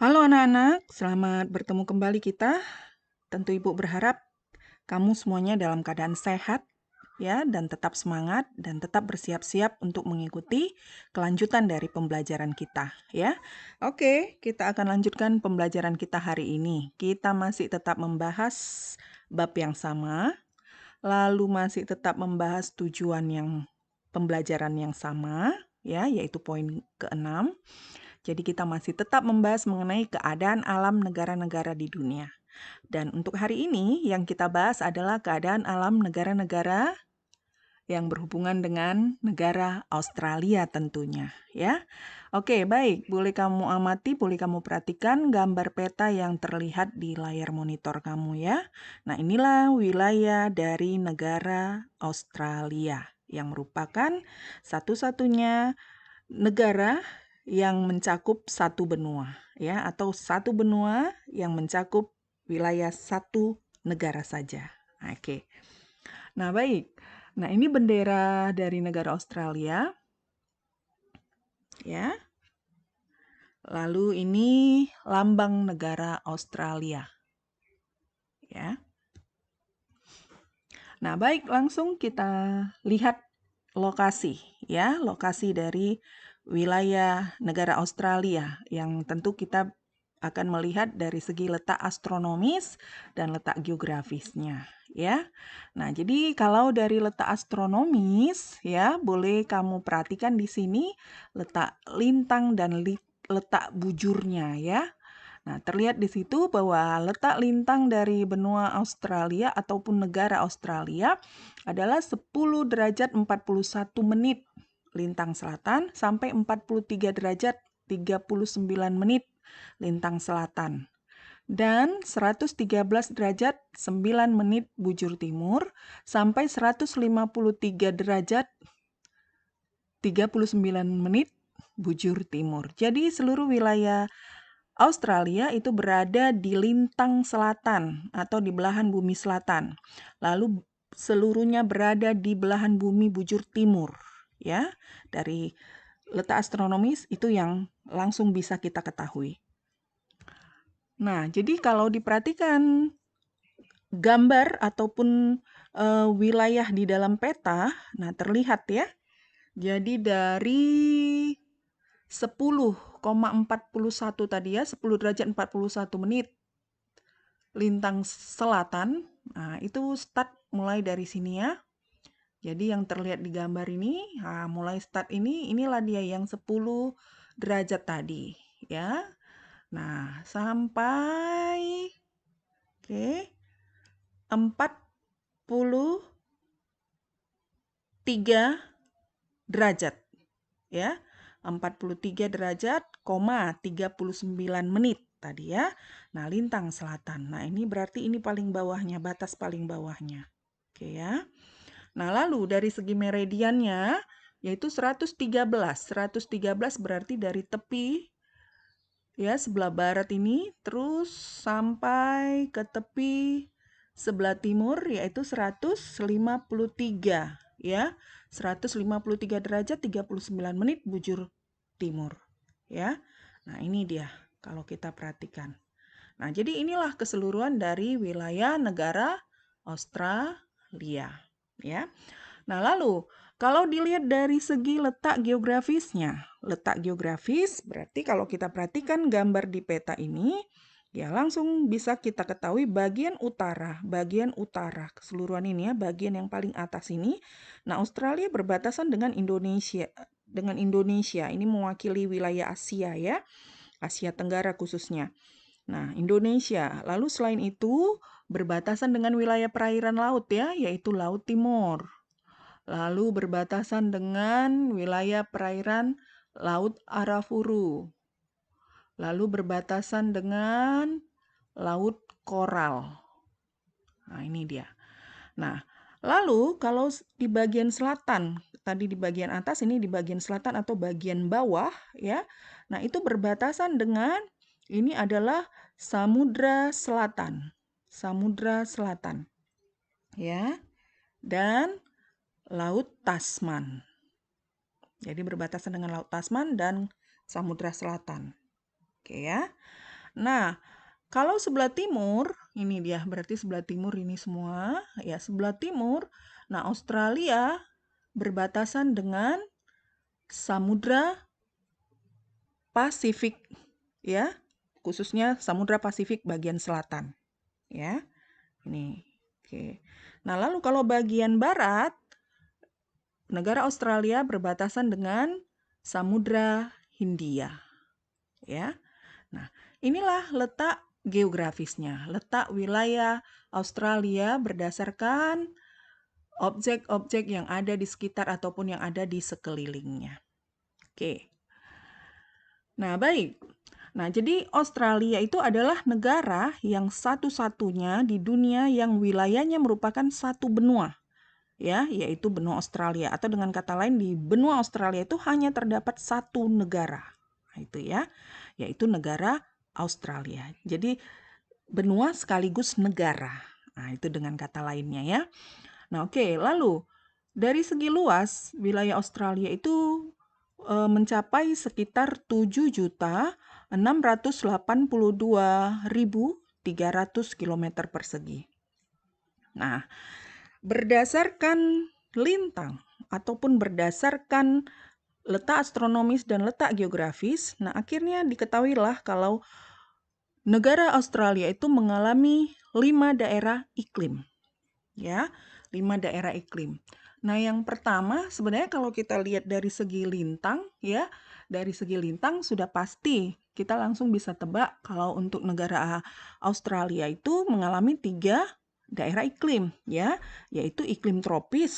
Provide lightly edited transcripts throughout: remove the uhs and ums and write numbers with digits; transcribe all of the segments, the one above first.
Halo anak-anak, selamat bertemu kembali kita. Tentu Ibu berharap kamu semuanya dalam keadaan sehat ya dan tetap semangat dan tetap bersiap-siap untuk mengikuti kelanjutan dari pembelajaran kita ya. Oke, kita akan lanjutkan pembelajaran kita hari ini. Kita masih tetap membahas bab yang sama, lalu masih tetap membahas tujuan yang pembelajaran yang sama ya, yaitu poin ke-6. Jadi kita masih tetap membahas mengenai keadaan alam negara-negara di dunia. Dan untuk hari ini yang kita bahas adalah keadaan alam negara-negara yang berhubungan dengan negara Australia tentunya, ya. Oke, baik. Boleh kamu amati, boleh kamu perhatikan gambar peta yang terlihat di layar monitor kamu ya. Nah, inilah wilayah dari negara Australia yang merupakan satu-satunya negara yang mencakup satu benua, ya, atau satu benua yang mencakup wilayah satu negara saja. Oke. Nah, baik. Nah, ini bendera dari negara Australia, ya. Lalu ini lambang negara Australia, ya. Nah, baik, langsung kita lihat lokasi, ya, lokasi dari wilayah negara Australia yang tentu kita akan melihat dari segi letak astronomis dan letak geografisnya, ya. Nah, jadi kalau dari letak astronomis, ya, boleh kamu perhatikan di sini letak lintang dan letak bujurnya, ya. Nah, terlihat di situ bahwa letak lintang dari benua Australia ataupun negara Australia adalah 10 derajat 41 menit lintang selatan sampai 43 derajat 39 menit lintang selatan. Dan 113 derajat 9 menit bujur timur sampai 153 derajat 39 menit bujur timur. Jadi seluruh wilayah Australia itu berada di lintang selatan atau di belahan bumi selatan. Lalu seluruhnya berada di belahan bumi bujur timur, ya. Dari letak astronomis itu yang langsung bisa kita ketahui. Nah, jadi kalau diperhatikan gambar ataupun wilayah di dalam peta, nah terlihat ya. Jadi dari 10,41 tadi ya, 10 derajat 41 menit lintang selatan. Nah, itu start mulai dari sini ya. Jadi yang terlihat di gambar ini, nah, mulai start ini, inilah dia yang 10 derajat tadi ya. Nah, sampai oke 43 derajat ya. 43 derajat, 39 menit tadi ya. Nah, lintang selatan. Nah, ini berarti ini paling bawahnya, batas paling bawahnya. Oke ya. Nah, lalu dari segi meridiannya yaitu 113. 113 berarti dari tepi ya sebelah barat ini terus sampai ke tepi sebelah timur yaitu 153 ya. 153 derajat 39 menit bujur timur ya. Nah, ini dia kalau kita perhatikan. Nah, jadi inilah keseluruhan dari wilayah negara Australia ya. Nah, lalu kalau dilihat dari segi letak geografis berarti kalau kita perhatikan gambar di peta ini, ya langsung bisa kita ketahui bagian utara keseluruhan ini ya, bagian yang paling atas ini. Nah, Australia berbatasan dengan Indonesia. Ini mewakili wilayah Asia ya, Asia Tenggara khususnya. Nah, Indonesia. Lalu selain itu berbatasan dengan wilayah perairan laut ya, yaitu Laut Timur. Lalu berbatasan dengan wilayah perairan Laut Arafuru. Lalu berbatasan dengan Laut Koral. Nah, ini dia. Nah, lalu kalau di bagian selatan, tadi di bagian atas, ini di bagian selatan atau bagian bawah, ya. Nah, itu berbatasan dengan, ini adalah Samudra Selatan. Samudra Selatan. Ya. Dan Laut Tasman. Jadi berbatasan dengan Laut Tasman dan Samudra Selatan. Oke ya. Nah, kalau sebelah timur, ini dia, berarti sebelah timur ini semua, ya sebelah timur. Nah, Australia berbatasan dengan Samudra Pasifik, ya, khususnya Samudra Pasifik bagian selatan, ya. Ini, oke. Nah, lalu kalau bagian barat, negara Australia berbatasan dengan Samudra Hindia, ya. Nah, inilah letak geografisnya, letak wilayah Australia berdasarkan objek-objek yang ada di sekitar ataupun yang ada di sekelilingnya. Oke. Nah, baik. Nah, jadi Australia itu adalah negara yang satu-satunya di dunia yang wilayahnya merupakan satu benua, ya, yaitu benua Australia. Atau dengan kata lain, di benua Australia itu hanya terdapat satu negara. Nah, itu ya, yaitu negara Australia. Jadi benua sekaligus negara. Nah, itu dengan kata lainnya ya. Nah, oke, lalu dari segi luas, wilayah Australia itu mencapai sekitar 7.682.300 km persegi. Nah, berdasarkan lintang ataupun berdasarkan letak astronomis dan letak geografis, nah akhirnya diketahuilah kalau negara Australia itu mengalami 5 daerah iklim. Ya, 5 daerah iklim. Nah, yang pertama sebenarnya kalau kita lihat dari segi lintang, ya, dari segi lintang sudah pasti kita langsung bisa tebak kalau untuk negara Australia itu mengalami 3 daerah iklim, ya, yaitu iklim tropis.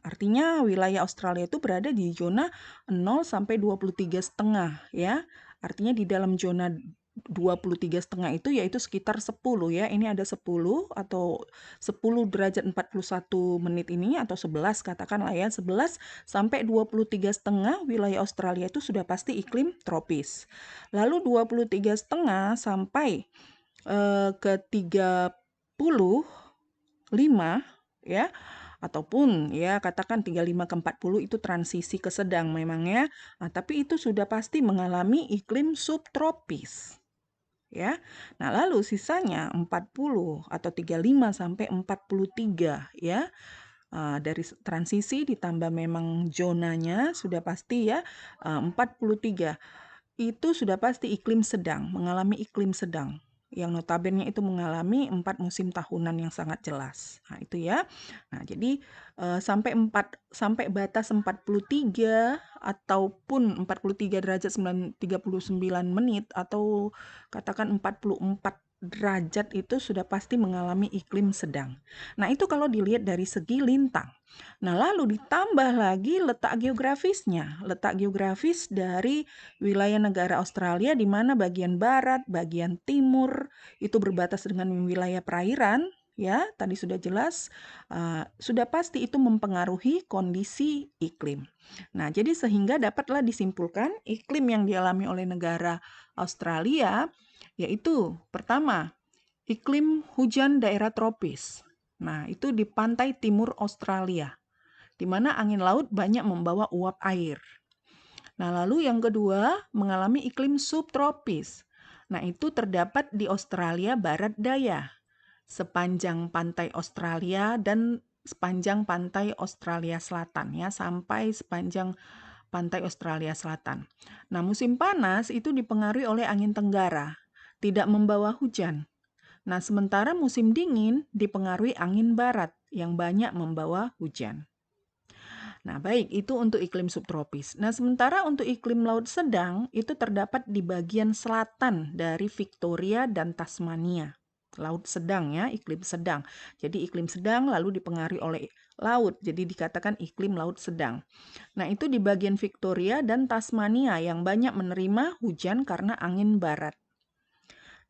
Artinya wilayah Australia itu berada di zona 0 sampai 23,5, ya. Artinya di dalam zona 23,5 itu yaitu sekitar 10 ya. Ini ada 10 atau 10 derajat 41 menit ini atau 11 katakanlah ya, 11 sampai 23,5 wilayah Australia itu sudah pasti iklim tropis. Lalu 23,5 sampai ke 35 ya, ataupun ya katakan 35 ke 40 itu transisi ke sedang memangnya. Nah, tapi itu sudah pasti mengalami iklim subtropis. Ya. Nah, lalu sisanya 40 atau 35 sampai 43 ya. Dari transisi ditambah memang zonanya sudah pasti ya 43. Itu sudah pasti iklim sedang, mengalami iklim sedang. Yang notabene itu mengalami 4 musim tahunan yang sangat jelas. Nah, itu ya. Nah, jadi sampai batas 43 ataupun 43 derajat 39 menit atau katakan 44 derajat itu sudah pasti mengalami iklim sedang. Nah, itu kalau dilihat dari segi lintang. Nah, lalu ditambah lagi letak geografisnya. Letak geografis dari wilayah negara Australia di mana bagian barat, bagian timur itu berbatas dengan wilayah perairan, ya, tadi sudah jelas, sudah pasti itu mempengaruhi kondisi iklim. Nah, jadi sehingga dapatlah disimpulkan iklim yang dialami oleh negara Australia yaitu pertama, iklim hujan daerah tropis. Nah, itu di pantai timur Australia, di mana angin laut banyak membawa uap air. Nah, lalu yang kedua, mengalami iklim subtropis. Nah, itu terdapat di Australia Barat Daya, sepanjang pantai Australia dan sepanjang pantai Australia Selatan ya, sampai sepanjang pantai Australia Selatan. Nah, musim panas itu dipengaruhi oleh angin tenggara, tidak membawa hujan. Nah, sementara musim dingin dipengaruhi angin barat yang banyak membawa hujan. Nah, baik, itu untuk iklim subtropis. Nah, sementara untuk iklim laut sedang itu terdapat di bagian selatan dari Victoria dan Tasmania. Laut sedang ya, iklim sedang. Jadi iklim sedang lalu dipengaruhi oleh laut, jadi dikatakan iklim laut sedang. Nah, itu di bagian Victoria dan Tasmania yang banyak menerima hujan karena angin barat.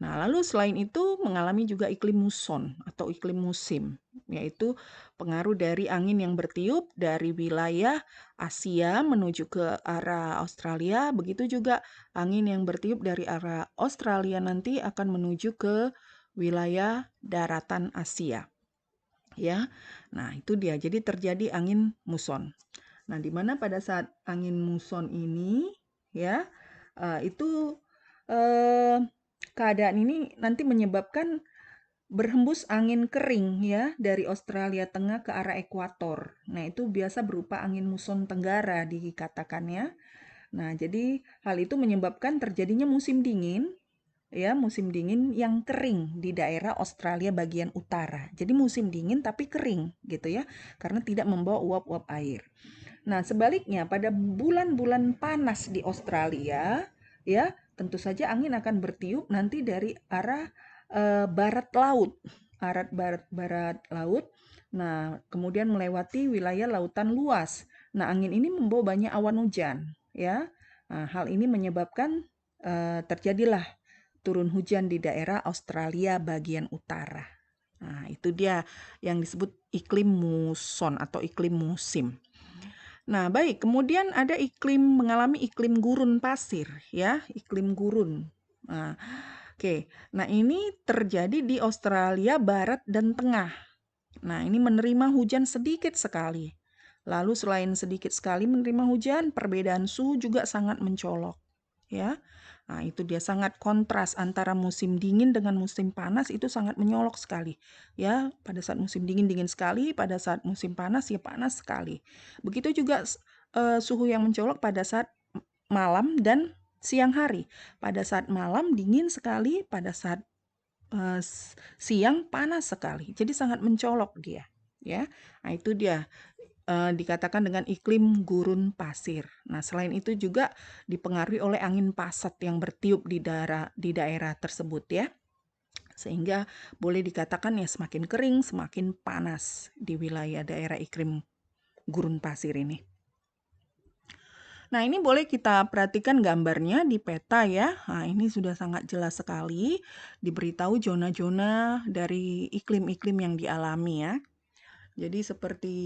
Nah, lalu selain itu mengalami juga iklim muson atau iklim musim, yaitu pengaruh dari angin yang bertiup dari wilayah Asia menuju ke arah Australia, begitu juga angin yang bertiup dari arah Australia nanti akan menuju ke wilayah daratan Asia. Ya. Nah, itu dia. Jadi terjadi angin muson. Nah, di mana pada saat angin muson ini ya, itu eh, keadaan ini nanti menyebabkan berhembus angin kering ya dari Australia Tengah ke arah ekuator. Nah, itu biasa berupa angin muson tenggara dikatakannya. Nah, jadi hal itu menyebabkan terjadinya musim dingin ya, musim dingin yang kering di daerah Australia bagian utara. Jadi musim dingin tapi kering gitu ya, karena tidak membawa uap-uap air. Nah, sebaliknya pada bulan-bulan panas di Australia, ya, tentu saja angin akan bertiup nanti dari arah barat laut, barat laut. Nah, kemudian melewati wilayah lautan luas. Nah, angin ini membawa banyak awan hujan, ya. Nah, hal ini menyebabkan terjadilah turun hujan di daerah Australia bagian utara. Nah, itu dia yang disebut iklim muson atau iklim musim. Nah, baik. Kemudian ada mengalami iklim gurun pasir, ya, iklim gurun. Nah, oke. Nah, ini terjadi di Australia Barat dan Tengah. Nah, ini menerima hujan sedikit sekali. Lalu selain sedikit sekali menerima hujan, perbedaan suhu juga sangat mencolok, ya. Nah, itu dia sangat kontras antara musim dingin dengan musim panas itu sangat menyolok sekali. Ya, pada saat musim dingin dingin sekali, pada saat musim panas ya panas sekali. Begitu juga suhu yang mencolok pada saat malam dan siang hari. Pada saat malam dingin sekali, pada saat siang panas sekali. Jadi sangat mencolok dia, ya. Nah, itu dia dikatakan dengan iklim gurun pasir. Nah, selain itu juga dipengaruhi oleh angin pasat yang bertiup di daerah tersebut ya. Sehingga boleh dikatakan ya semakin kering, semakin panas di wilayah daerah iklim gurun pasir ini. Nah, ini boleh kita perhatikan gambarnya di peta ya. Nah, ini sudah sangat jelas sekali diberitahu zona-zona dari iklim-iklim yang dialami ya. Jadi seperti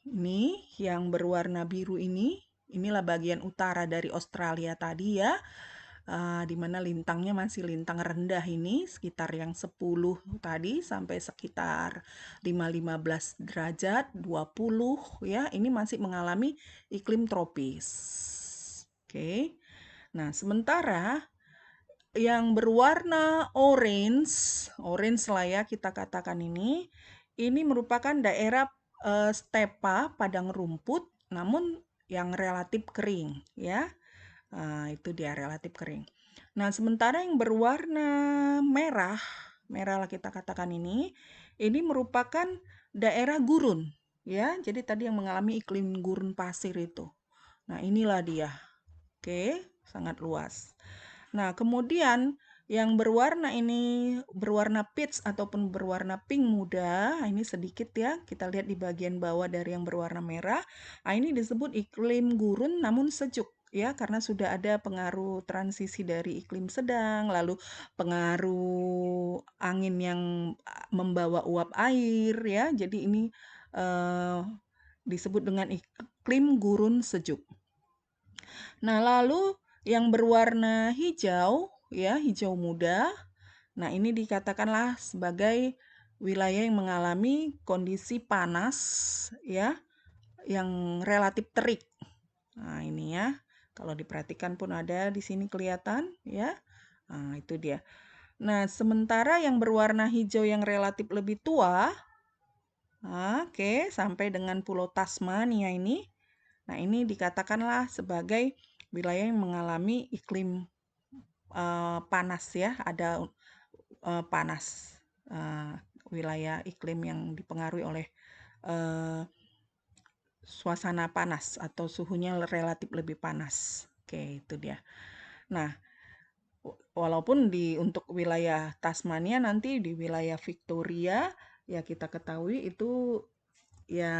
ini yang berwarna biru inilah bagian utara dari Australia tadi ya. Di mana lintangnya masih lintang rendah ini sekitar yang 10 tadi sampai sekitar 15 derajat, 20 ya. Ini masih mengalami iklim tropis. Oke. Nah, sementara yang berwarna orange lah ya kita katakan ini merupakan daerah stepa padang rumput namun yang relatif kering ya. Itu dia relatif kering. Nah, sementara yang berwarna merah lah kita katakan ini merupakan daerah gurun ya. Jadi tadi yang mengalami iklim gurun pasir itu. Nah, inilah dia. Oke, sangat luas. Nah, kemudian yang berwarna peach ataupun berwarna pink muda, ini sedikit ya, kita lihat di bagian bawah dari yang berwarna merah. Nah, ini disebut iklim gurun namun sejuk ya, karena sudah ada pengaruh transisi dari iklim sedang, lalu pengaruh angin yang membawa uap air ya. Jadi ini disebut dengan iklim gurun sejuk. Nah, lalu yang berwarna hijau, ya, hijau muda. Nah, ini dikatakanlah sebagai wilayah yang mengalami kondisi panas, ya, yang relatif terik. Nah, ini ya, kalau diperhatikan pun ada di sini kelihatan, ya. Nah, itu dia. Nah, sementara yang berwarna hijau yang relatif lebih tua, oke, sampai dengan Pulau Tasmania ini. Nah, ini dikatakanlah sebagai wilayah yang mengalami iklim panas ya, ada panas, wilayah iklim yang dipengaruhi oleh suasana panas atau suhunya relatif lebih panas. Oke, itu dia. Nah, walaupun untuk wilayah Tasmania nanti di wilayah Victoria ya kita ketahui itu ya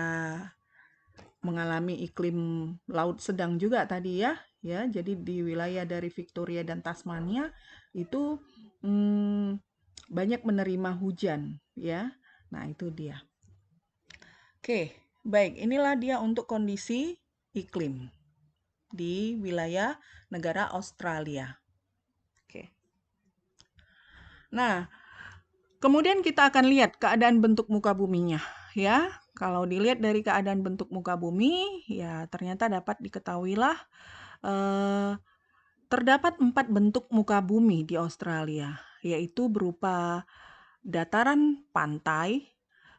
mengalami iklim laut sedang juga tadi ya. Ya, jadi di wilayah dari Victoria dan Tasmania itu banyak menerima hujan ya. Nah, itu dia. Oke, baik. Inilah dia untuk kondisi iklim di wilayah negara Australia. Oke. Nah, kemudian kita akan lihat keadaan bentuk muka buminya ya. Kalau dilihat dari keadaan bentuk muka bumi, ya ternyata dapat diketahuilah Terdapat 4 bentuk muka bumi di Australia, yaitu berupa dataran pantai,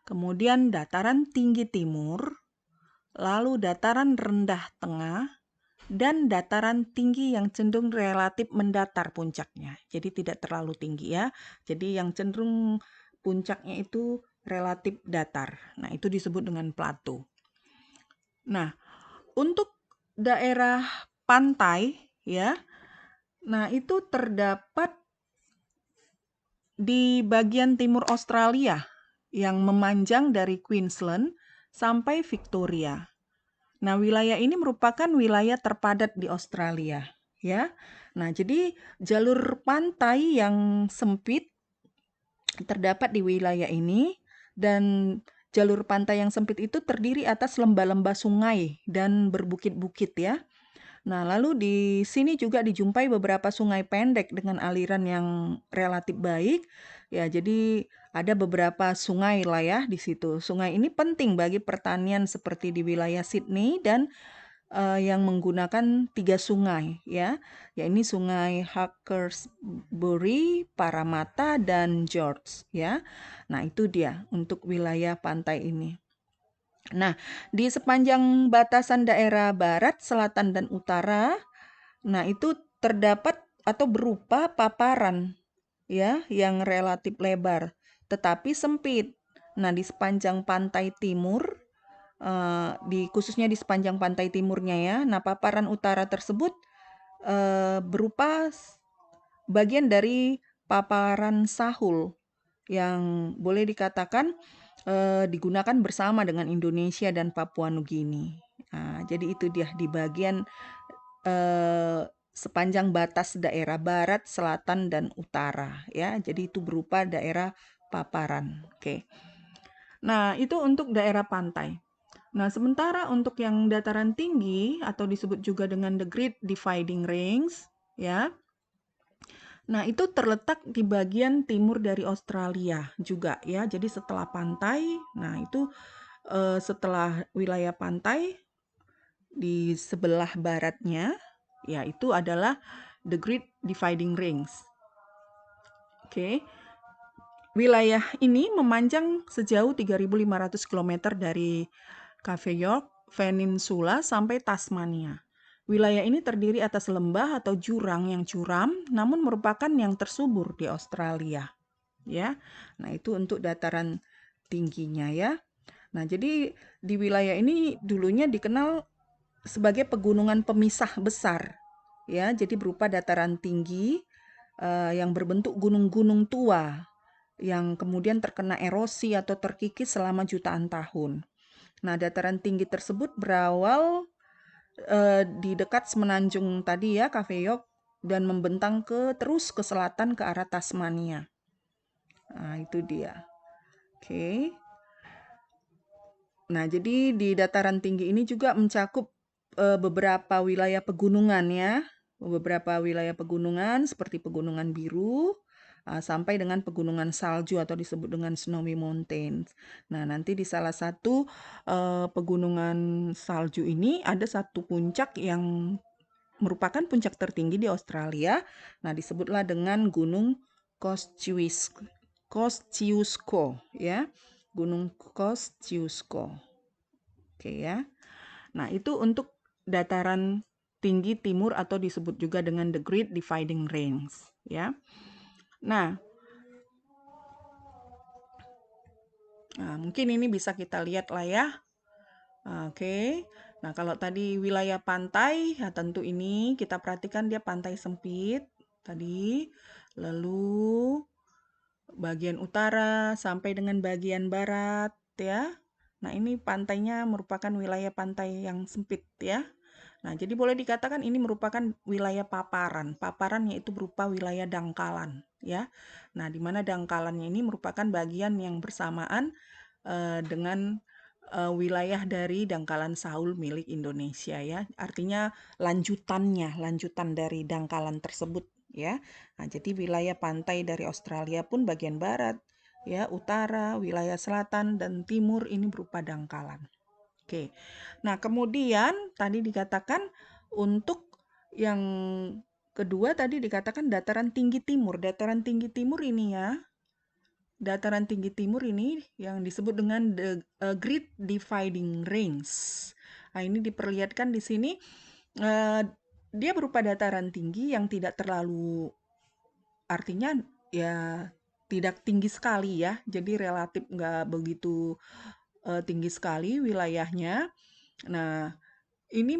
kemudian dataran tinggi timur, lalu dataran rendah tengah, dan dataran tinggi yang cenderung relatif mendatar puncaknya. Jadi tidak terlalu tinggi ya. Jadi yang cenderung puncaknya itu relatif datar. Nah, itu disebut dengan plato. Nah, untuk daerah pantai ya. Nah, itu terdapat di bagian timur Australia yang memanjang dari Queensland sampai Victoria. Nah, wilayah ini merupakan wilayah terpadat di Australia, ya. Nah, jadi jalur pantai yang sempit terdapat di wilayah ini dan jalur pantai yang sempit itu terdiri atas lembah-lembah sungai dan berbukit-bukit ya. Nah, lalu di sini juga dijumpai beberapa sungai pendek dengan aliran yang relatif baik. Ya, jadi ada beberapa sungai lah ya di situ. Sungai ini penting bagi pertanian seperti di wilayah Sydney dan yang menggunakan 3 sungai ya. Ya ini Sungai Hawkesbury, Parramatta dan George ya. Nah, itu dia untuk wilayah pantai ini. Nah, di sepanjang batasan daerah barat, selatan, dan utara, nah itu terdapat atau berupa paparan ya yang relatif lebar, tetapi sempit. Nah, di sepanjang pantai timur, khususnya di sepanjang pantai timurnya ya, nah paparan utara tersebut berupa bagian dari paparan Sahul yang boleh dikatakan digunakan bersama dengan Indonesia dan Papua Nugini. Nah, jadi itu dia di bagian sepanjang batas daerah barat, selatan, dan utara ya. Jadi itu berupa daerah paparan. Oke. Nah, itu untuk daerah pantai. Nah, sementara untuk yang dataran tinggi atau disebut juga dengan the Great Dividing Range ya. Nah, itu terletak di bagian timur dari Australia juga ya. Jadi setelah pantai, nah itu setelah wilayah pantai di sebelah baratnya, yaitu adalah the Great Dividing Range. Oke. Wilayah ini memanjang sejauh 3.500 km dari Cape York Peninsula sampai Tasmania. Wilayah ini terdiri atas lembah atau jurang yang curam, namun merupakan yang tersubur di Australia. Ya, nah itu untuk dataran tingginya ya. Nah, jadi di wilayah ini dulunya dikenal sebagai pegunungan pemisah besar, ya. Jadi berupa dataran tinggi yang berbentuk gunung-gunung tua yang kemudian terkena erosi atau terkikis selama jutaan tahun. Nah, dataran tinggi tersebut berawal di dekat semenanjung tadi ya, Cape York, dan membentang terus ke selatan ke arah Tasmania. Nah, itu dia. Oke. Nah, jadi di dataran tinggi ini juga mencakup beberapa wilayah pegunungan ya. Beberapa wilayah pegunungan seperti Pegunungan Biru, sampai dengan pegunungan salju atau disebut dengan Snowy Mountains. Nah, nanti di salah satu pegunungan salju ini ada satu puncak yang merupakan puncak tertinggi di Australia. Nah, disebutlah dengan Gunung Kosciuszko ya. Gunung Kosciuszko. Oke ya. Nah, itu untuk dataran tinggi timur atau disebut juga dengan the Great Dividing Range ya. Nah, mungkin ini bisa kita lihat lah ya. Oke. Nah, kalau tadi wilayah pantai, ya tentu ini kita perhatikan dia pantai sempit tadi. Lalu bagian utara sampai dengan bagian barat ya. Nah, ini pantainya merupakan wilayah pantai yang sempit ya. Nah, jadi boleh dikatakan ini merupakan wilayah paparan. Paparan yaitu berupa wilayah dangkalan ya. Nah, di mana dangkalannya ini merupakan bagian yang bersamaan dengan wilayah dari dangkalan Sahul milik Indonesia ya. Artinya lanjutan dari dangkalan tersebut ya. Nah, jadi wilayah pantai dari Australia pun bagian barat ya, utara, wilayah selatan dan timur ini berupa dangkalan. Oke. Nah, kemudian tadi dikatakan untuk yang Kedua tadi dikatakan dataran tinggi timur. Dataran tinggi timur ini ya, dataran tinggi timur ini yang disebut dengan the Great Dividing Range. Nah, ini diperlihatkan di sini. Dia berupa dataran tinggi yang tidak terlalu, artinya ya tidak tinggi sekali ya. Jadi relatif nggak begitu tinggi sekali wilayahnya. Nah, ini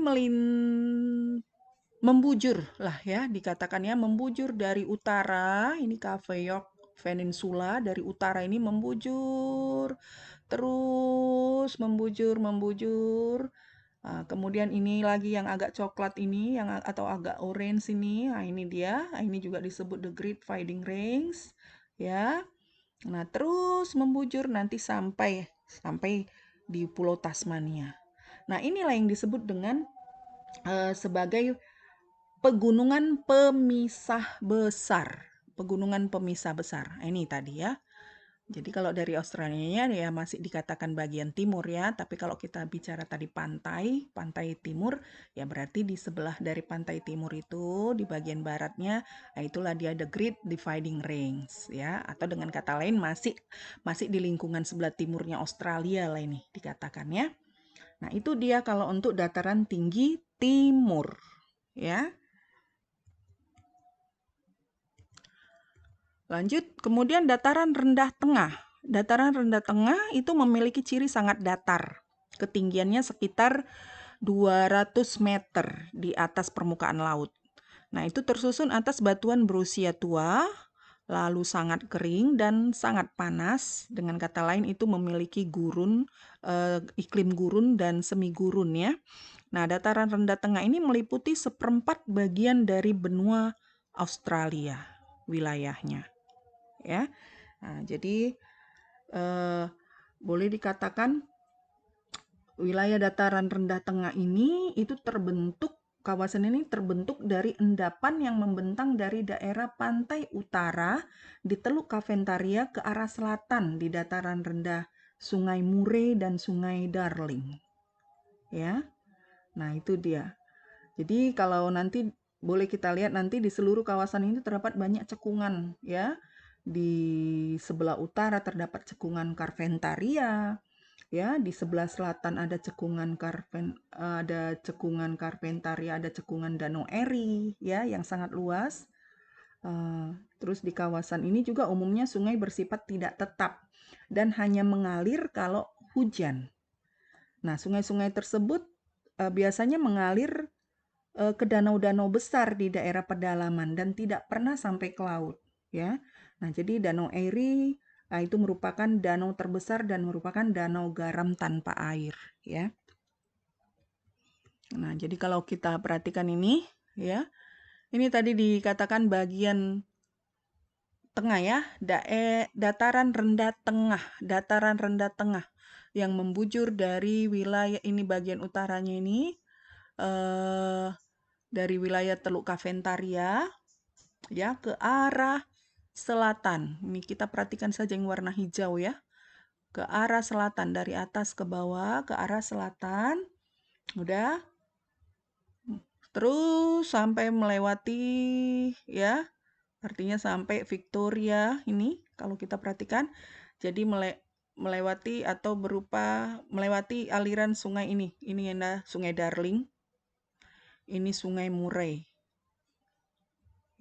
membujur lah ya, dikatakannya membujur dari utara. Ini Cafayok Peninsula dari utara ini membujur, terus membujur. Nah, kemudian ini lagi yang agak coklat ini, atau agak orange ini. Nah, ini dia. Nah, ini juga disebut the Great Dividing Range, ya. Nah, terus membujur nanti sampai di Pulau Tasmania. Nah, inilah yang disebut dengan sebagai pegunungan pemisah besar. Pegunungan pemisah besar. Ini tadi ya. Jadi kalau dari Australia ya masih dikatakan bagian timur ya, tapi kalau kita bicara tadi pantai timur, ya berarti di sebelah dari pantai timur itu, di bagian baratnya, nah itulah dia the Great Dividing Range ya, atau dengan kata lain masih di lingkungan sebelah timurnya Australia lah ini dikatakan ya. Nah, itu dia kalau untuk dataran tinggi timur ya. Lanjut, kemudian dataran rendah tengah. Dataran rendah tengah itu memiliki ciri sangat datar. Ketinggiannya sekitar 200 meter di atas permukaan laut. Nah, itu tersusun atas batuan berusia tua, lalu sangat kering dan sangat panas. Dengan kata lain itu memiliki gurun, iklim gurun dan semi gurun ya. Nah, dataran rendah tengah ini meliputi seperempat bagian dari benua Australia wilayahnya. Ya, nah, jadi boleh dikatakan wilayah dataran rendah tengah ini itu kawasan ini terbentuk dari endapan yang membentang dari daerah pantai utara di Teluk Caventaria ke arah selatan di dataran rendah Sungai Murray dan Sungai Darling. Ya, nah itu dia. Jadi kalau nanti boleh kita lihat nanti di seluruh kawasan ini terdapat banyak cekungan ya. Di sebelah utara terdapat cekungan Carpentaria, ya. Di sebelah selatan ada cekungan Carpentaria, ada cekungan Danau Erie, ya, yang sangat luas. Terus di kawasan ini juga umumnya sungai bersifat tidak tetap dan hanya mengalir kalau hujan. Nah, sungai-sungai tersebut biasanya mengalir ke danau-danau besar di daerah pedalaman dan tidak pernah sampai ke laut, ya. Nah, jadi Danau Erie itu merupakan danau terbesar dan merupakan danau garam tanpa air, ya. Nah, jadi kalau kita perhatikan ini, ya, ini tadi dikatakan bagian tengah ya, dataran rendah tengah yang membujur dari wilayah ini bagian utaranya ini dari wilayah Teluk Caventaria ya ke arah selatan. Ini kita perhatikan saja yang warna hijau ya. Ke arah selatan, dari atas ke bawah ke arah selatan. Udah. Terus sampai melewati ya. Artinya sampai Victoria ini kalau kita perhatikan. Jadi melewati atau melewati aliran sungai ini. Ini ada Sungai Darling. Ini Sungai Murray.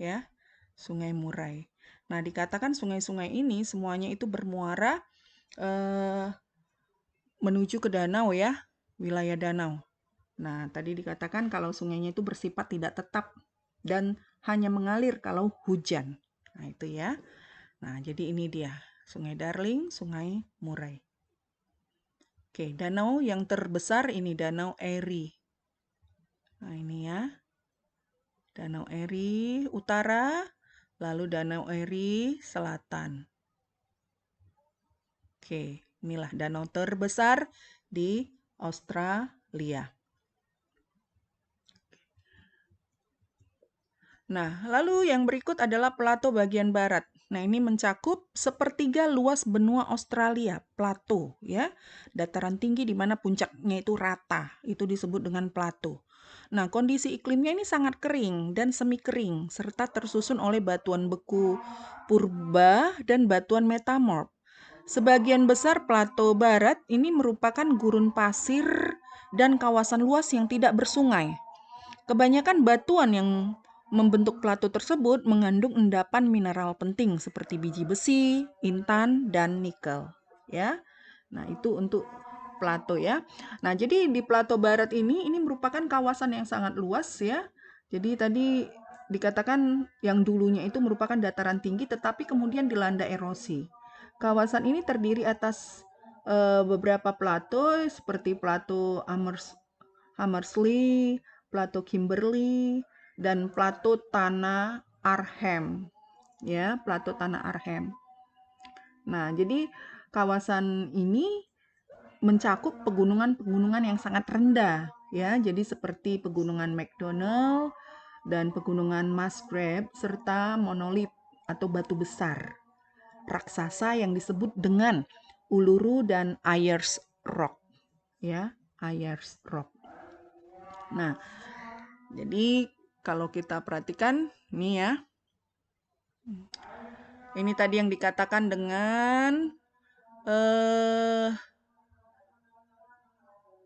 Ya. Sungai Murray. Nah, dikatakan sungai-sungai ini semuanya itu bermuara menuju ke danau ya, wilayah danau. Nah, tadi dikatakan kalau sungainya itu bersifat tidak tetap dan hanya mengalir kalau hujan. Nah, itu ya. Nah, jadi ini dia, Sungai Darling, Sungai Murray. Oke, danau yang terbesar ini Danau Erie. Nah, ini ya. Danau Erie utara, lalu Danau Erie selatan. Oke, inilah danau terbesar di Australia. Nah, lalu yang berikut adalah plato bagian barat. Nah, ini mencakup sepertiga luas benua Australia, plato ya. Dataran tinggi di mana puncaknya itu rata, itu disebut dengan plato. Nah, kondisi iklimnya ini sangat kering dan semi kering, serta tersusun oleh batuan beku purba dan batuan metamorf. Sebagian besar plato barat ini merupakan gurun pasir dan kawasan luas yang tidak bersungai. Kebanyakan batuan yang membentuk plato tersebut mengandung endapan mineral penting seperti biji besi, intan, dan nikel. Ya, nah itu untuk plato ya. Nah, jadi di plato barat ini merupakan kawasan yang sangat luas ya. Jadi tadi dikatakan yang dulunya itu merupakan dataran tinggi tetapi kemudian dilanda erosi. Kawasan ini terdiri atas beberapa plato seperti plato Hammersley, plato Kimberley, dan plato tanah Arnhem. Ya, plato tanah Arnhem. Nah, jadi kawasan ini mencakup pegunungan-pegunungan yang sangat rendah ya. Jadi seperti pegunungan McDonald dan pegunungan Musgrave serta monolit atau batu besar raksasa yang disebut dengan Uluru dan Ayers Rock ya, Ayers Rock. Nah, jadi kalau kita perhatikan nih ya. Ini tadi yang dikatakan dengan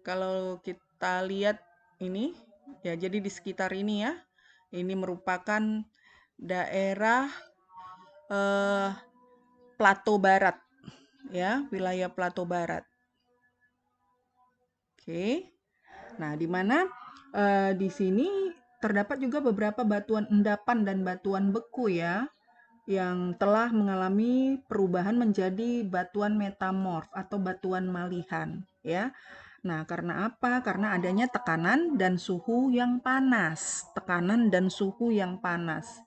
kalau kita lihat ini ya, jadi di sekitar ini ya, ini merupakan daerah Plato Barat ya, wilayah Plato Barat. Oke. Nah, di mana di sini terdapat juga beberapa batuan endapan dan batuan beku ya, yang telah mengalami perubahan menjadi batuan metamorf atau batuan malihan ya. Nah, karena apa? Karena adanya tekanan dan suhu yang panas. Tekanan dan suhu yang panas.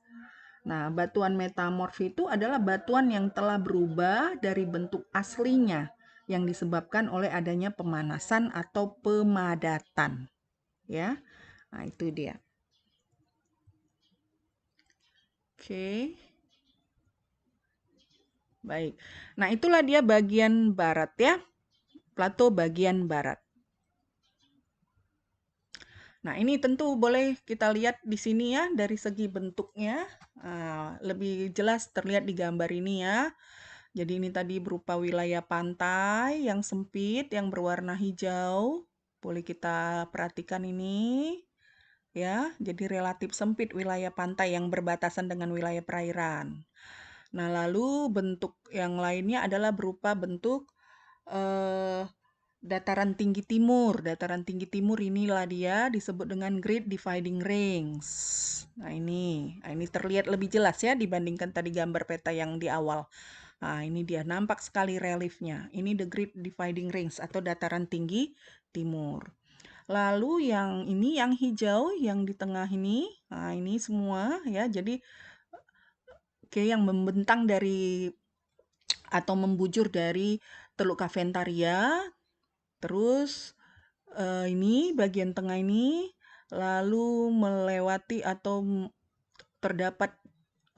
Nah, batuan metamorf itu adalah batuan yang telah berubah dari bentuk aslinya yang disebabkan oleh adanya pemanasan atau pemadatan. Ya. Nah, itu dia. Oke. Baik. Nah, itulah dia bagian barat ya. Plato bagian barat. Nah, ini tentu boleh kita lihat di sini ya, dari segi bentuknya. Lebih jelas terlihat di gambar ini ya. Jadi ini tadi berupa wilayah pantai yang sempit, yang berwarna hijau. Boleh kita perhatikan ini. Ya, jadi relatif sempit wilayah pantai yang berbatasan dengan wilayah perairan. Nah, lalu bentuk yang lainnya adalah berupa bentuk dataran tinggi timur. Dataran tinggi timur inilah dia disebut dengan Great Dividing Range. Nah, ini terlihat lebih jelas ya dibandingkan tadi gambar peta yang di awal. Nah, ini dia nampak sekali reliefnya. Ini the Great Dividing Range atau dataran tinggi timur. Lalu yang ini yang hijau yang di tengah ini, nah ini semua ya. Jadi yang membentang dari atau membujur dari Teluk Kaventaria. Terus ini bagian tengah ini lalu melewati atau terdapat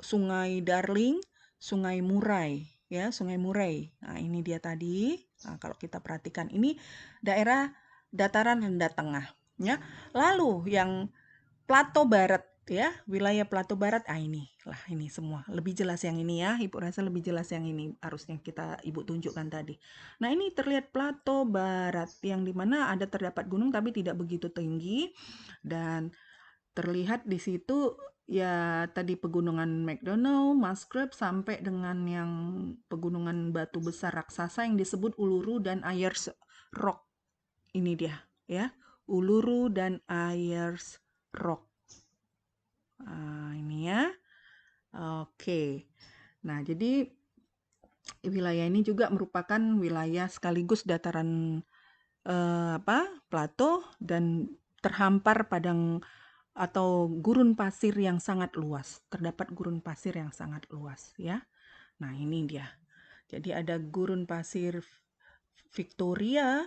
Sungai Darling, Sungai Murai ya, Sungai Murai. Nah, ini dia tadi. Nah, kalau kita perhatikan ini daerah dataran rendah tengah ya. Lalu yang Plato Barat ya, wilayah Plato Barat. Ini semua lebih jelas yang ini ya. Ibu rasa lebih jelas yang ini harusnya Ibu tunjukkan tadi. Nah, ini terlihat Plato Barat yang dimana ada terdapat gunung tapi tidak begitu tinggi dan terlihat di situ ya tadi pegunungan McDonald, Musgrave sampai dengan yang pegunungan batu besar raksasa yang disebut Uluru dan Ayers Rock. Ini dia ya, Uluru dan Ayers Rock. Ini ya. Oke. Nah, jadi wilayah ini juga merupakan wilayah sekaligus dataran plato dan terhampar padang atau gurun pasir yang sangat luas. Terdapat gurun pasir yang sangat luas ya. Nah, ini dia. Jadi ada gurun pasir Victoria,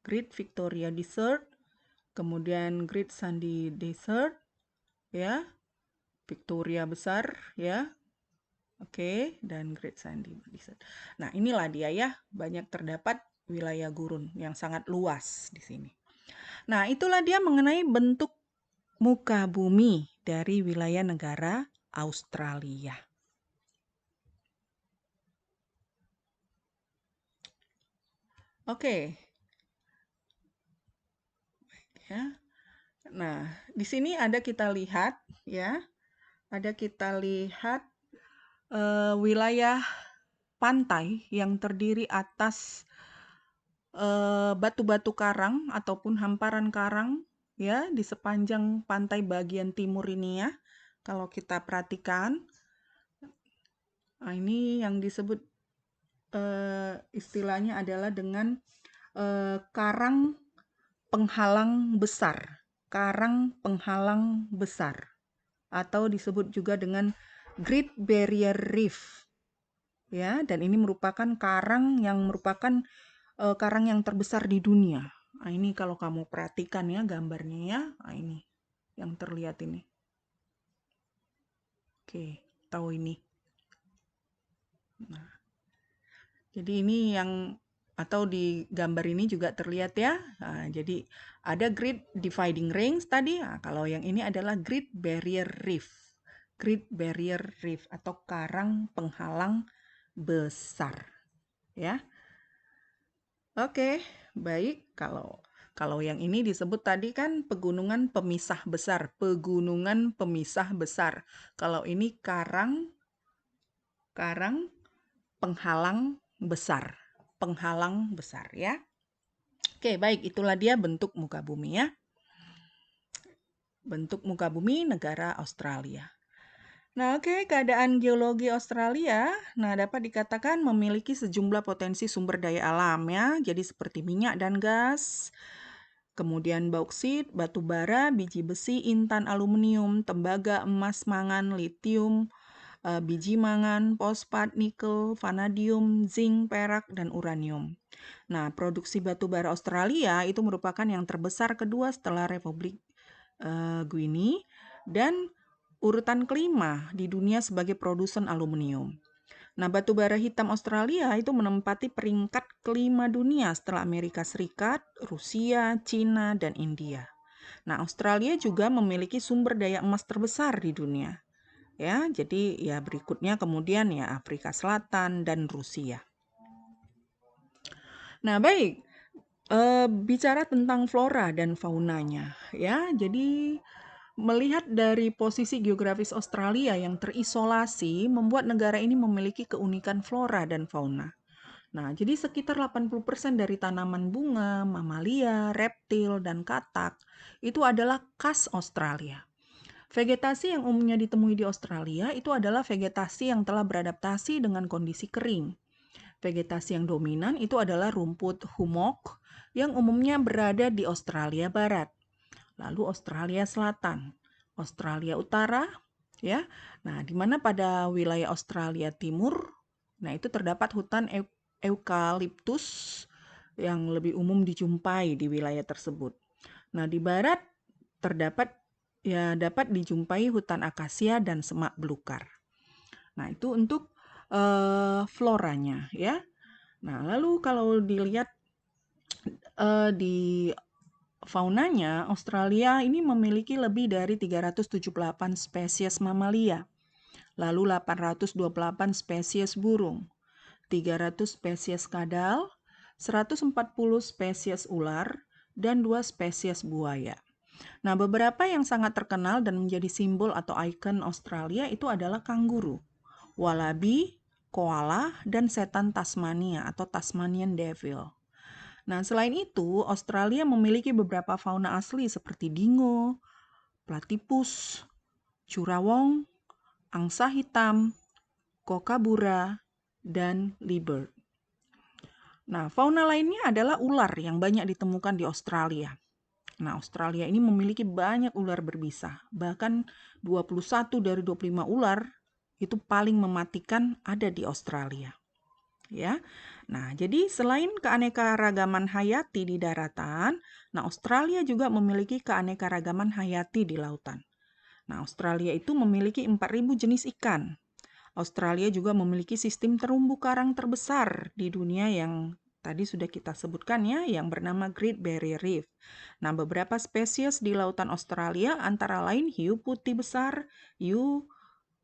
Great Victoria Desert, kemudian Great Sandy Desert ya. Victoria besar ya. Oke, dan Great Sandy Desert. Nah, inilah dia ya, banyak terdapat wilayah gurun yang sangat luas di sini. Nah, itulah dia mengenai bentuk muka bumi dari wilayah negara Australia. Oke. Ya. Nah, di sini ada kita lihat ya, wilayah pantai yang terdiri atas batu-batu karang ataupun hamparan karang ya di sepanjang pantai bagian timur ini ya. Kalau kita perhatikan, nah ini yang disebut istilahnya adalah dengan karang penghalang besar. Karang penghalang besar. Atau disebut juga dengan Great Barrier Reef. Ya, dan ini merupakan karang yang terbesar di dunia. Nah, ini kalau kamu perhatikan ya gambarnya ya. Nah, ini yang terlihat ini. Oke, tahu ini. Nah, jadi ini yang atau di gambar ini juga terlihat ya. Nah, jadi ada Great Dividing Range tadi. Nah, kalau yang ini adalah Great Barrier Reef. Great Barrier Reef atau karang penghalang besar. Ya. Oke, baik. Kalau yang ini disebut tadi kan pegunungan pemisah besar. Pegunungan pemisah besar. Kalau ini karang penghalang besar. Penghalang besar ya. Oke, baik. Itulah dia bentuk muka bumi ya. Bentuk muka bumi negara Australia. Nah, oke, keadaan geologi Australia, dapat dikatakan memiliki sejumlah potensi sumber daya alam ya, jadi seperti minyak dan gas, kemudian bauksit, batu bara, biji besi, intan, aluminium, tembaga, emas, mangan, litium, biji mangan, fosfat, nikel, vanadium, zinc, perak, dan uranium. Nah, produksi batu bara Australia itu merupakan yang terbesar kedua setelah Republik Guinea dan urutan kelima di dunia sebagai produsen aluminium. Nah, batu bara hitam Australia itu menempati peringkat kelima dunia setelah Amerika Serikat, Rusia, Cina, dan India. Nah, Australia juga memiliki sumber daya emas terbesar di dunia. Ya, jadi ya berikutnya kemudian ya Afrika Selatan dan Rusia. Nah, baik. Bicara tentang flora dan faunanya ya. Jadi melihat dari posisi geografis Australia yang terisolasi membuat negara ini memiliki keunikan flora dan fauna. Nah, jadi sekitar 80% dari tanaman bunga, mamalia, reptil, dan katak itu adalah khas Australia. Vegetasi yang umumnya ditemui di Australia itu adalah vegetasi yang telah beradaptasi dengan kondisi kering. Vegetasi yang dominan itu adalah rumput hummock yang umumnya berada di Australia Barat, lalu Australia Selatan, Australia Utara, ya. Nah, di mana pada wilayah Australia Timur, nah itu terdapat hutan eukaliptus yang lebih umum dijumpai di wilayah tersebut. Nah, di barat dapat dijumpai hutan akasia dan semak belukar. Nah, itu untuk floranya ya. Nah, lalu kalau dilihat di faunanya, Australia ini memiliki lebih dari 378 spesies mamalia, lalu 828 spesies burung, 300 spesies kadal, 140 spesies ular, dan 2 spesies buaya. Nah, beberapa yang sangat terkenal dan menjadi simbol atau ikon Australia itu adalah kanguru, wallaby, koala, dan setan Tasmania atau Tasmanian Devil. Nah, selain itu, Australia memiliki beberapa fauna asli seperti dingo, platypus, curawong, angsa hitam, kookaburra, dan leopard. Nah, fauna lainnya adalah ular yang banyak ditemukan di Australia. Nah, Australia ini memiliki banyak ular berbisa. Bahkan 21 dari 25 ular itu paling mematikan ada di Australia. Ya. Nah, jadi selain keanekaragaman hayati di daratan, Australia juga memiliki keanekaragaman hayati di lautan. Nah, Australia itu memiliki 4.000 jenis ikan. Australia juga memiliki sistem terumbu karang terbesar di dunia yang tadi sudah kita sebutkan ya, yang bernama Great Barrier Reef. Nah, beberapa spesies di lautan Australia antara lain hiu putih besar, hiu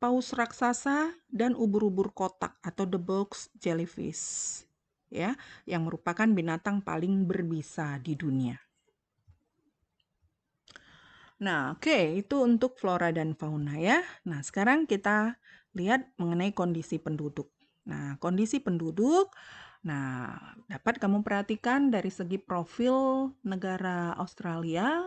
paus raksasa, dan ubur-ubur kotak atau the box jellyfish, ya, yang merupakan binatang paling berbisa di dunia. Nah, oke, itu untuk flora dan fauna ya. Nah, sekarang kita lihat mengenai kondisi penduduk. Nah, kondisi penduduk, nah, dapat kamu perhatikan dari segi profil negara Australia,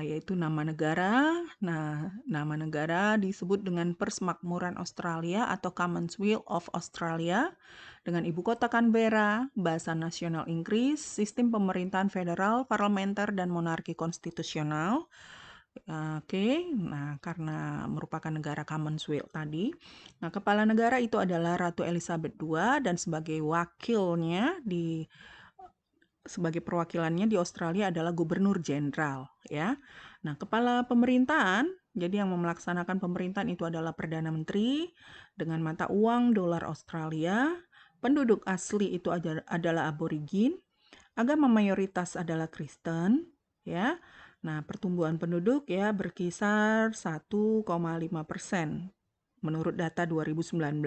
yaitu nama negara. Nah, nama negara disebut dengan Persemakmuran Australia atau Commonwealth of Australia, dengan ibu kota Canberra, bahasa nasional Inggris, sistem pemerintahan federal, parlementer, dan monarki konstitusional. Oke, nah karena merupakan negara Commonwealth tadi, nah kepala negara itu adalah Ratu Elizabeth II dan sebagai wakilnya sebagai perwakilannya di Australia adalah Gubernur Jenderal ya. Nah, kepala pemerintahan, jadi yang melaksanakan pemerintahan itu adalah Perdana Menteri dengan mata uang dolar Australia. Penduduk asli itu adalah aborigin. Agama mayoritas adalah Kristen ya. Nah, pertumbuhan penduduk ya berkisar 1,5% menurut data 2019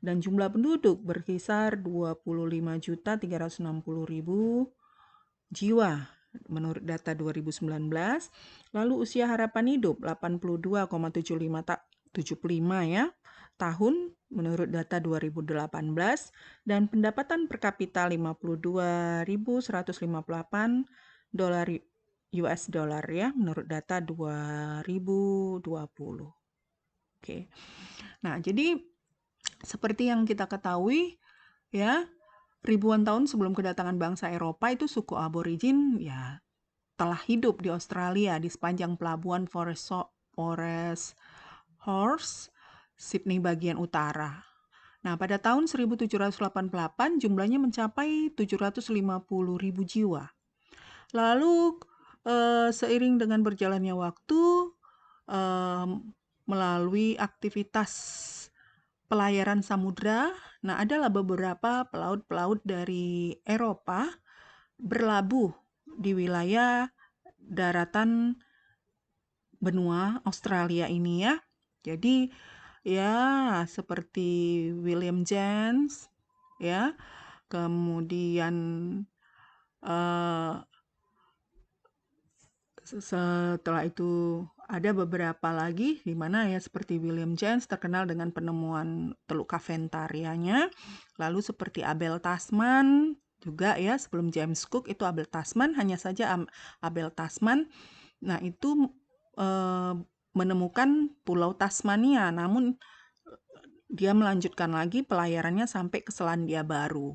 dan jumlah penduduk berkisar 25.360.000 jiwa menurut data 2019. Lalu usia harapan hidup 82,75 ya tahun menurut data 2018 dan pendapatan per kapita 52.158 dolar US dollar ya menurut data 2020. Oke. Nah, jadi seperti yang kita ketahui ya, ribuan tahun sebelum kedatangan bangsa Eropa itu suku aborigin ya telah hidup di Australia di sepanjang pelabuhan Forest Horse, Sydney bagian utara. Nah, pada tahun 1788 jumlahnya mencapai 750.000 jiwa. Lalu seiring dengan berjalannya waktu melalui aktivitas pelayaran samudra, nah adalah beberapa pelaut-pelaut dari Eropa berlabuh di wilayah daratan benua Australia ini ya. Jadi ya seperti William James ya, kemudian setelah itu ada beberapa lagi di mana ya seperti William James terkenal dengan penemuan Teluk Kaventarianya, lalu seperti Abel Tasman juga ya sebelum James Cook itu Abel Tasman, hanya saja Abel Tasman. Nah, itu menemukan Pulau Tasmania, namun dia melanjutkan lagi pelayarannya sampai ke Selandia Baru.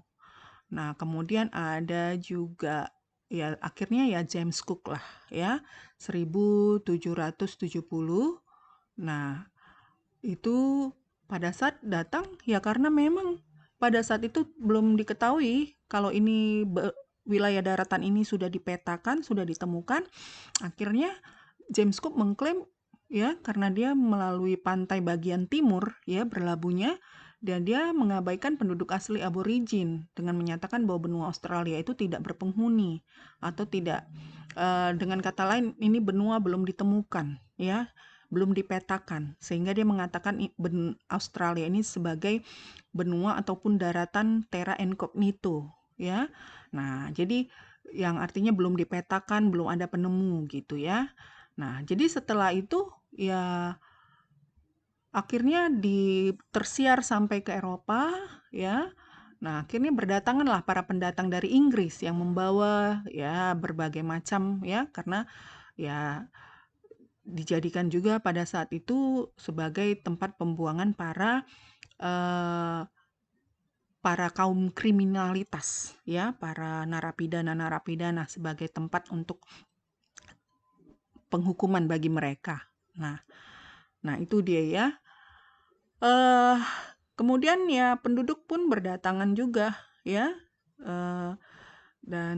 Nah, kemudian ada juga ya akhirnya ya James Cook lah ya 1770. Nah, itu pada saat datang ya karena memang pada saat itu belum diketahui kalau ini wilayah daratan ini sudah dipetakan, sudah ditemukan. Akhirnya James Cook mengklaim ya karena dia melalui pantai bagian timur ya berlabuhnya dan dia mengabaikan penduduk asli aborigin dengan menyatakan bahwa benua Australia itu tidak berpenghuni atau tidak dengan kata lain ini benua belum ditemukan ya, belum dipetakan sehingga dia mengatakan Australia ini sebagai benua ataupun daratan terra incognito ya. Nah, jadi yang artinya belum dipetakan, belum ada penemu gitu ya. Nah, jadi setelah itu ya akhirnya tersiar sampai ke Eropa ya. Nah, akhirnya berdatanganlah para pendatang dari Inggris yang membawa ya berbagai macam ya karena ya dijadikan juga pada saat itu sebagai tempat pembuangan para kaum kriminalitas ya, para narapidana sebagai tempat untuk penghukuman bagi mereka. Nah itu dia ya. Kemudian ya penduduk pun berdatangan juga ya. Dan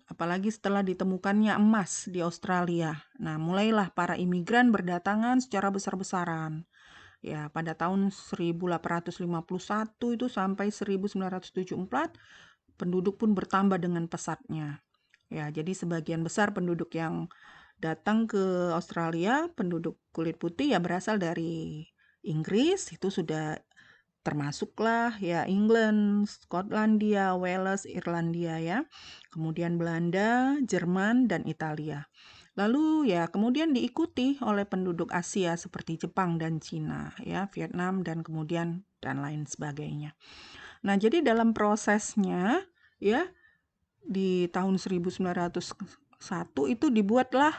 apalagi setelah ditemukannya emas di Australia. Nah, mulailah para imigran berdatangan secara besar-besaran. Ya, pada tahun 1851 itu sampai 1974 penduduk pun bertambah dengan pesatnya. Ya, jadi sebagian besar penduduk yang datang ke Australia, penduduk kulit putih ya berasal dari Inggris, itu sudah termasuklah ya England, Skotlandia, Wales, Irlandia ya. Kemudian Belanda, Jerman, dan Italia. Lalu ya kemudian diikuti oleh penduduk Asia seperti Jepang dan Cina ya, Vietnam dan kemudian dan lain sebagainya. Nah, jadi dalam prosesnya ya di tahun 1901 itu dibuatlah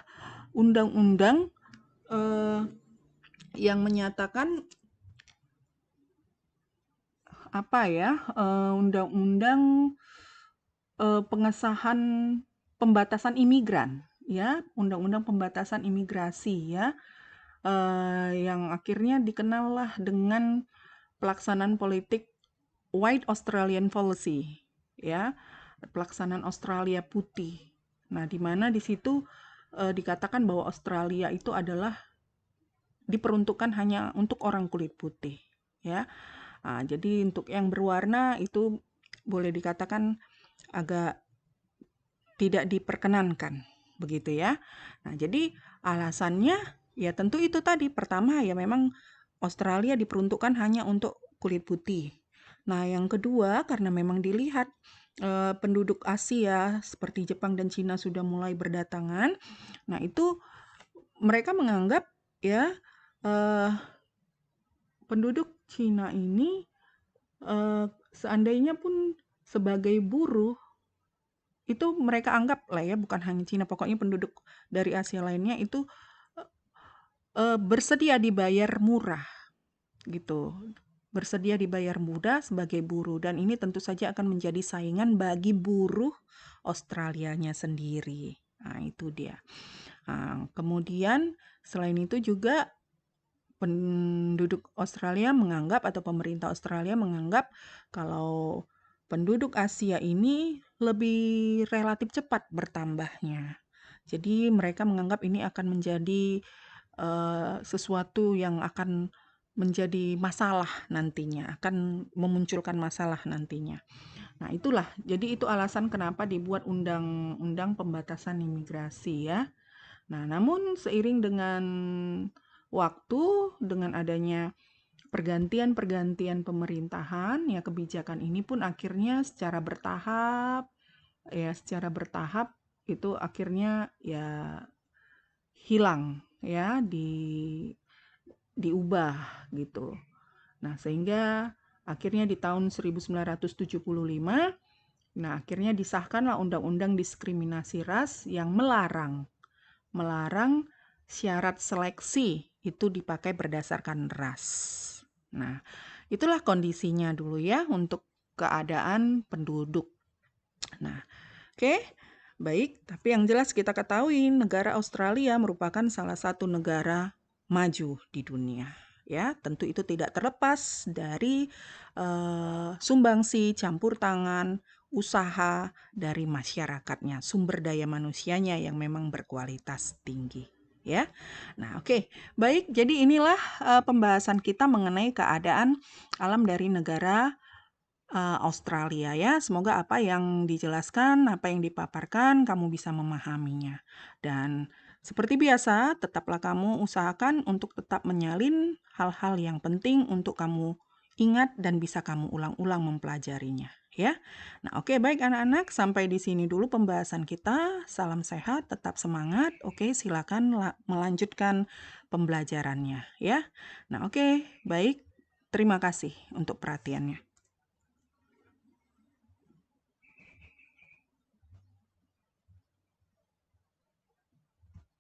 undang-undang yang menyatakan undang-undang pengesahan pembatasan imigran ya, undang-undang pembatasan imigrasi ya, yang akhirnya dikenallah dengan pelaksanaan politik White Australian Policy ya, pelaksanaan Australia putih. Nah, di mana di situ dikatakan bahwa Australia itu adalah diperuntukkan hanya untuk orang kulit putih ya. Nah, jadi untuk yang berwarna itu boleh dikatakan agak tidak diperkenankan begitu ya. Nah, jadi alasannya ya tentu itu tadi. Pertama ya memang Australia diperuntukkan hanya untuk kulit putih. Nah, yang kedua karena memang dilihat penduduk Asia seperti Jepang dan Cina sudah mulai berdatangan. Nah, itu mereka menganggap ya penduduk Cina ini seandainya pun sebagai buruh itu mereka anggap lah ya, bukan hanya Cina, pokoknya penduduk dari Asia lainnya itu bersedia dibayar murah gitu. Bersedia dibayar mudah sebagai buruh, dan ini tentu saja akan menjadi saingan bagi buruh Australianya sendiri. Nah, itu dia. Nah, kemudian selain itu juga penduduk Australia menganggap atau pemerintah Australia menganggap kalau penduduk Asia ini lebih relatif cepat bertambahnya. Jadi mereka menganggap ini akan menjadi sesuatu yang akan menjadi masalah nantinya, akan memunculkan masalah nantinya. Nah, itulah. Jadi itu alasan kenapa dibuat undang-undang pembatasan imigrasi ya. Nah, namun seiring dengan waktu, dengan adanya pergantian-pergantian pemerintahan, ya kebijakan ini pun akhirnya secara bertahap itu akhirnya ya hilang ya, diubah gitu. Nah, sehingga akhirnya di tahun 1975, nah akhirnya disahkanlah Undang-Undang Diskriminasi Ras yang melarang syarat seleksi itu dipakai berdasarkan ras. Nah, itulah kondisinya dulu ya untuk keadaan penduduk. Nah, oke. Baik, tapi yang jelas kita ketahui negara Australia merupakan salah satu negara maju di dunia. Ya, tentu itu tidak terlepas dari sumbangsi campur tangan usaha dari masyarakatnya, sumber daya manusianya yang memang berkualitas tinggi. Ya, nah oke. Baik, jadi inilah pembahasan kita mengenai keadaan alam dari negara Australia ya. Semoga apa yang dijelaskan, apa yang dipaparkan, kamu bisa memahaminya. Dan seperti biasa, tetaplah kamu usahakan untuk tetap menyalin hal-hal yang penting untuk kamu ingat dan bisa kamu ulang-ulang mempelajarinya ya. Nah, oke, baik anak-anak, sampai di sini dulu pembahasan kita. Salam sehat, tetap semangat. Oke, silakan melanjutkan pembelajarannya ya. Nah, oke, baik. Terima kasih untuk perhatiannya.